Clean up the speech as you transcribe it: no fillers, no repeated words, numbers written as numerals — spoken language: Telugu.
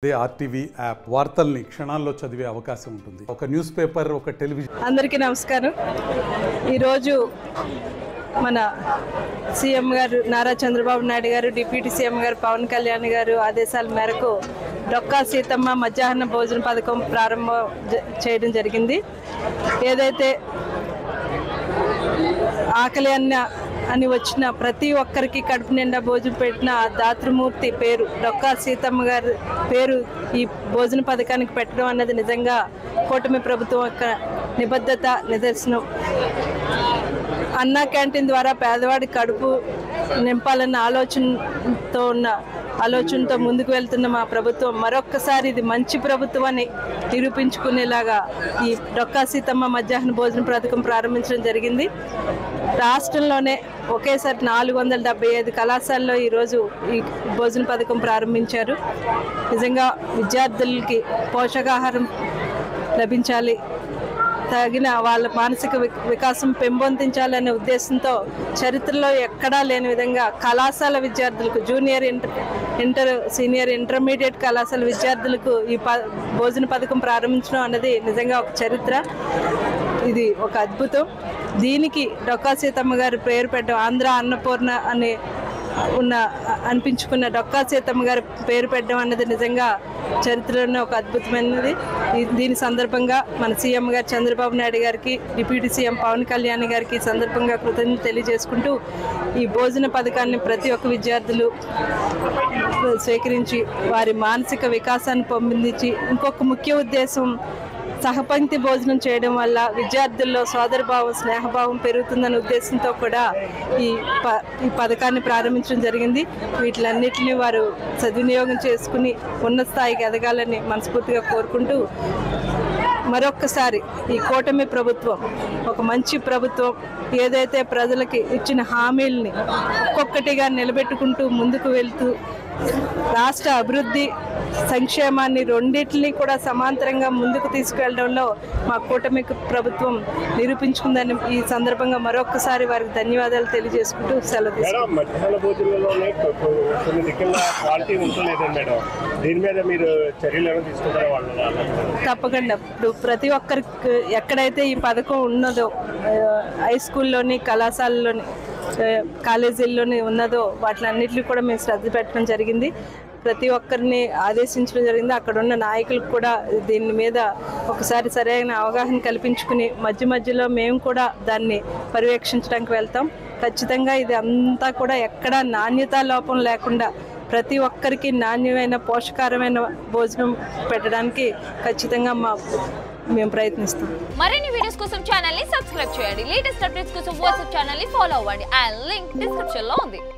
ఆర్టీవీ యాప్ వార్తల్ని క్షణాల్లో చదివే అవకాశం ఉంటుంది. ఒక న్యూస్ పేపర్, ఒక టెలివిజన్. అందరికీ నమస్కారం. ఈరోజు మన సీఎం గారు నారా చంద్రబాబు నాయుడు గారు, డిప్యూటీ సీఎం గారు పవన్ కళ్యాణ్ గారు ఆదేశాల మేరకు డొక్కా సీతమ్మ మధ్యాహ్న భోజన పథకం ప్రారంభం చేయడం జరిగింది. ఏదైతే ఆకలి అని వచ్చిన ప్రతి ఒక్కరికి కడుపు నిండా భోజనం పెట్టిన ఆ దాతృమూర్తి పేరు డొక్కా సీతమ్మ గారి పేరు ఈ భోజన పథకానికి పెట్టడం అన్నది నిజంగా కూటమి ప్రభుత్వం యొక్క నిబద్ధత నిదర్శనం. అన్నా క్యాంటీన్ ద్వారా పేదవాడి కడుపు నింపాలన్న ఆలోచనతో ముందుకు వెళ్తున్న మా ప్రభుత్వం మరొక్కసారి ఇది మంచి ప్రభుత్వం అని నిరూపించుకునేలాగా ఈ డొక్కా సీతమ్మ మధ్యాహ్న భోజన పథకం ప్రారంభించడం జరిగింది. రాష్ట్రంలోనే ఒకేసారి 475 కళాశాలలో ఈరోజు ఈ భోజన పథకం ప్రారంభించారు. నిజంగా విద్యార్థులకి పోషకాహారం లభించాలి, తగిన వాళ్ళ మానసిక వికాసం పెంపొందించాలనే ఉద్దేశంతో చరిత్రలో ఎక్కడా లేని విధంగా కళాశాల విద్యార్థులకు జూనియర్ ఇంటర్ సీనియర్ ఇంటర్మీడియట్ కళాశాల విద్యార్థులకు ఈ భోజన పథకం ప్రారంభించడం అన్నది నిజంగా ఒక చరిత్ర. ఇది ఒక అద్భుతం. దీనికి డొక్కా సీతమ్మ గారి పేరు పెట్టడం, ఆంధ్ర అన్నపూర్ణ అని అనిపించుకున్న డొక్కా సీతమ్మ గారి పేరు పెట్టడం అన్నది నిజంగా చరిత్రలోనే ఒక అద్భుతమైనది. దీని సందర్భంగా మన సీఎం గారు చంద్రబాబు నాయుడు గారికి, డిప్యూటీ సీఎం పవన్ కళ్యాణ్ గారికి సందర్భంగా కృతజ్ఞతలు తెలియజేసుకుంటూ ఈ భోజన పథకాన్ని ప్రతి ఒక్క విద్యార్థులు స్వీకరించి వారి మానసిక వికాసాన్ని పొందించి, ఇంకొక ముఖ్య ఉద్దేశం సహపంక్తి భోజనం చేయడం వల్ల విద్యార్థుల్లో సోదరభావం, స్నేహభావం పెరుగుతుందనే ఉద్దేశంతో కూడా ఈ పథకాన్ని ప్రారంభించడం జరిగింది. వీటిలన్నిటిని వారు సద్వినియోగం చేసుకుని ఉన్నత స్థాయికి ఎదగాలని మనస్ఫూర్తిగా కోరుకుంటూ, మరొక్కసారి ఈ కూటమి ప్రభుత్వం ఒక మంచి ప్రభుత్వం, ఏదైతే ప్రజలకి ఇచ్చిన హామీల్ని ఒక్కొక్కటిగా నిలబెట్టుకుంటూ ముందుకు వెళ్తూ రాష్ట్ర అభివృద్ధి, సంక్షేమాన్ని రెండింటినీ కూడా సమాంతరంగా ముందుకు తీసుకెళ్లడంలో మా కూటమి ప్రభుత్వం నిరూపించుకుందని ఈ సందర్భంగా మరొకసారి వారికి ధన్యవాదాలు తెలియజేసుకుంటూ సెలవు తప్పకుండా. ఇప్పుడు ప్రతి ఒక్కరికి ఎక్కడైతే ఈ పథకం ఉన్నదో, హై స్కూల్లోని, కళాశాలలోని, కాలేజీల్లోని ఉన్నదో వాటిలన్నింటినీ కూడా మేము శ్రద్ధ పెట్టడం జరిగింది. ప్రతి ఒక్కరిని ఆదేశించడం జరిగింది. అక్కడ ఉన్న నాయకులకు కూడా దీని మీద ఒకసారి సరైన అవగాహన కల్పించుకుని మధ్యలో మేము కూడా దాన్ని పర్యవేక్షించడానికి వెళ్తాం. ఖచ్చితంగా ఇది అంతా కూడా ఎక్కడా నాణ్యతా లోపం లేకుండా ప్రతి ఒక్కరికి నాణ్యమైన పోషకారమైన భోజనం పెట్టడానికి ఖచ్చితంగా మేము ప్రయత్నిస్తాం. మరిన్ని వీడియోస్ కోసం ఛానల్ ని సబ్స్క్రైబ్ చేయండి. లేటెస్ట్ అప్డేట్స్ కోసం వాట్సాప్ ఛానల్ ని ఫాలో అవ్వండి. ఆ లింక్ డిస్క్రిప్షన్ లో ఉంది.